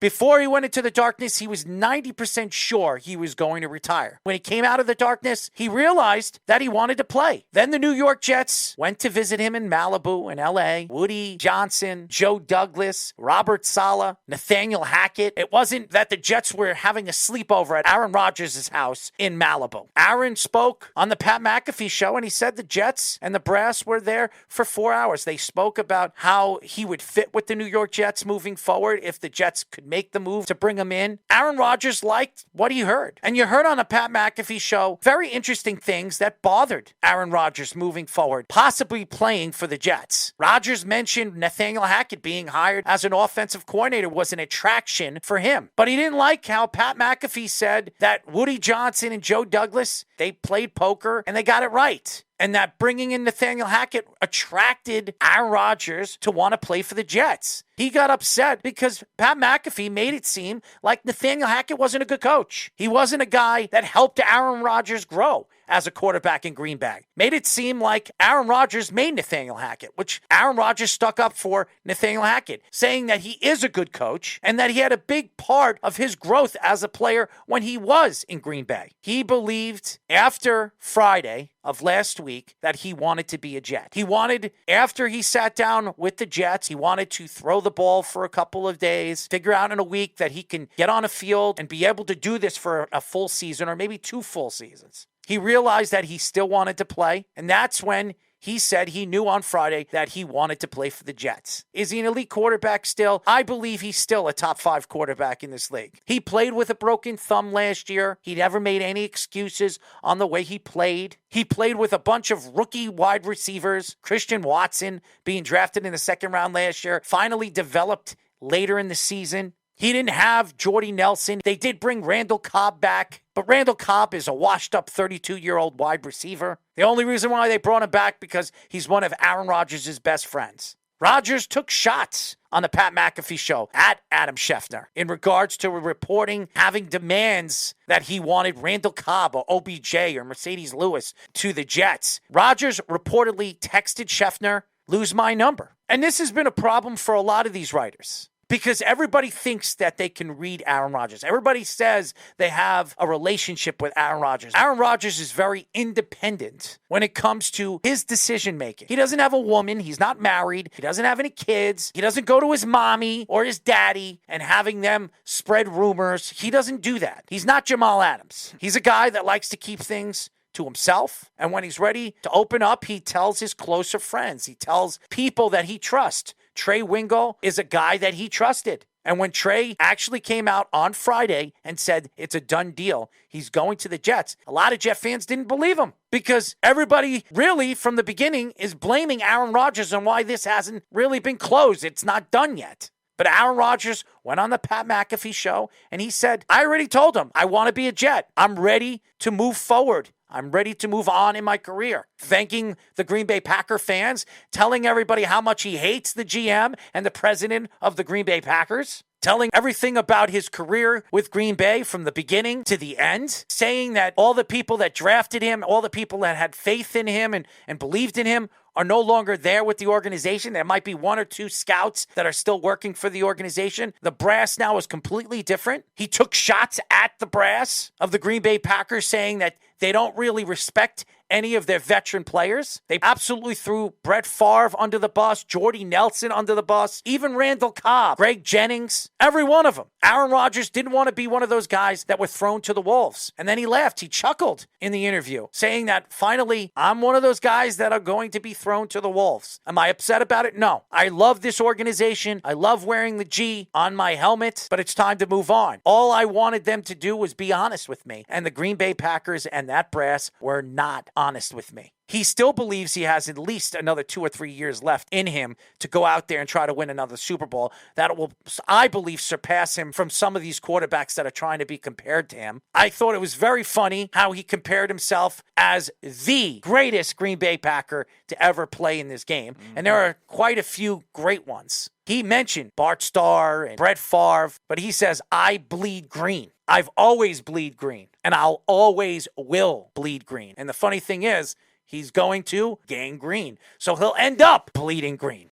Before he went into the darkness, he was 90% sure he was going to retire. When he came out of the darkness, he realized that he wanted to play. Then the New York Jets went to visit him in Malibu and LA. Woody Johnson, Joe Douglas, Robert Saleh, Nathaniel Hackett. It wasn't that the Jets were having a sleepover at Aaron Rodgers' house in Malibu. Aaron spoke on the Pat McAfee show, and he said the Jets and the brass were there for 4 hours. They spoke about how he would fit with the New York Jets moving forward if the Jets could make the move to bring him in. Aaron Rodgers liked what he heard. And you heard on the Pat McAfee show very interesting things that bothered Aaron Rodgers moving forward, possibly playing for the Jets. Rodgers mentioned Nathaniel Hackett being hired as an offensive coordinator was an attraction for him. But he didn't like how Pat McAfee said that Woody Johnson and Joe Douglas, they played poker and they got it right. And that bringing in Nathaniel Hackett attracted Aaron Rodgers to want to play for the Jets. He got upset because Pat McAfee made it seem like Nathaniel Hackett wasn't a good coach. He wasn't a guy that helped Aaron Rodgers grow as a quarterback in Green Bay. Made it seem like Aaron Rodgers made Nathaniel Hackett, which Aaron Rodgers stuck up for Nathaniel Hackett, saying that he is a good coach and that he had a big part of his growth as a player when he was in Green Bay. He believed after Friday of last week that he wanted to be a Jet. He wanted, after he sat down with the Jets, he wanted to throw the ball for a couple of days, figure out in a week that he can get on a field and be able to do this for a full season or maybe 2 full seasons. He realized that he still wanted to play, and that's when he said he knew on Friday that he wanted to play for the Jets. Is he an elite quarterback still? I believe he's still a top 5 quarterback in this league. He played with a broken thumb last year. He never made any excuses on the way he played. He played with a bunch of rookie wide receivers. Christian Watson, being drafted in the 2nd round last year, finally developed later in the season. He didn't have Jordy Nelson. They did bring Randall Cobb back, but Randall Cobb is a washed-up 32-year-old wide receiver. The only reason why they brought him back because he's one of Aaron Rodgers' best friends. Rodgers took shots on the Pat McAfee show at Adam Schefter in regards to reporting having demands that he wanted Randall Cobb or OBJ or Mercedes Lewis to the Jets. Rodgers reportedly texted Schefter, "Lose my number." And this has been a problem for a lot of these writers, because everybody thinks that they can read Aaron Rodgers. Everybody says they have a relationship with Aaron Rodgers. Aaron Rodgers is very independent when it comes to his decision-making. He doesn't have a woman. He's not married. He doesn't have any kids. He doesn't go to his mommy or his daddy and having them spread rumors. He doesn't do that. He's not Jamal Adams. He's a guy that likes to keep things to himself. And when he's ready to open up, he tells his closer friends. He tells people that he trusts. Trey Wingo is a guy that he trusted. And when Trey actually came out on Friday and said it's a done deal, he's going to the Jets, a lot of Jet fans didn't believe him because everybody really from the beginning is blaming Aaron Rodgers on why this hasn't really been closed. It's not done yet. But Aaron Rodgers went on the Pat McAfee show and he said, I already told him I want to be a Jet. I'm ready to move forward. I'm ready to move on in my career. Thanking the Green Bay Packer fans, telling everybody how much he hates the GM and the president of the Green Bay Packers, telling everything about his career with Green Bay from the beginning to the end, saying that all the people that drafted him, all the people that had faith in him and believed in him are no longer there with the organization. There might be 1 or 2 scouts that are still working for the organization. The brass now is completely different. He took shots at the brass of the Green Bay Packers, saying that they don't really respect any of their veteran players. They absolutely threw Brett Favre under the bus, Jordy Nelson under the bus, even Randall Cobb, Greg Jennings, every one of them. Aaron Rodgers didn't want to be one of those guys that were thrown to the wolves. And then he laughed. He chuckled in the interview, saying that finally, I'm one of those guys that are going to be thrown to the wolves. Am I upset about it? No. I love this organization. I love wearing the G on my helmet, but it's time to move on. All I wanted them to do was be honest with me. And the Green Bay Packers and that brass were not honest with me. He still believes he has at least another 2 or 3 years left in him to go out there and try to win another Super Bowl. That will, I believe, surpass him from some of these quarterbacks that are trying to be compared to him. I thought it was very funny how he compared himself as the greatest Green Bay Packer to ever play in this game. And there are quite a few great ones. He mentioned Bart Starr and Brett Favre, but he says, I bleed green. I've always bleed green, and I'll always will bleed green. And the funny thing is, he's going to gain green. So he'll end up bleeding green.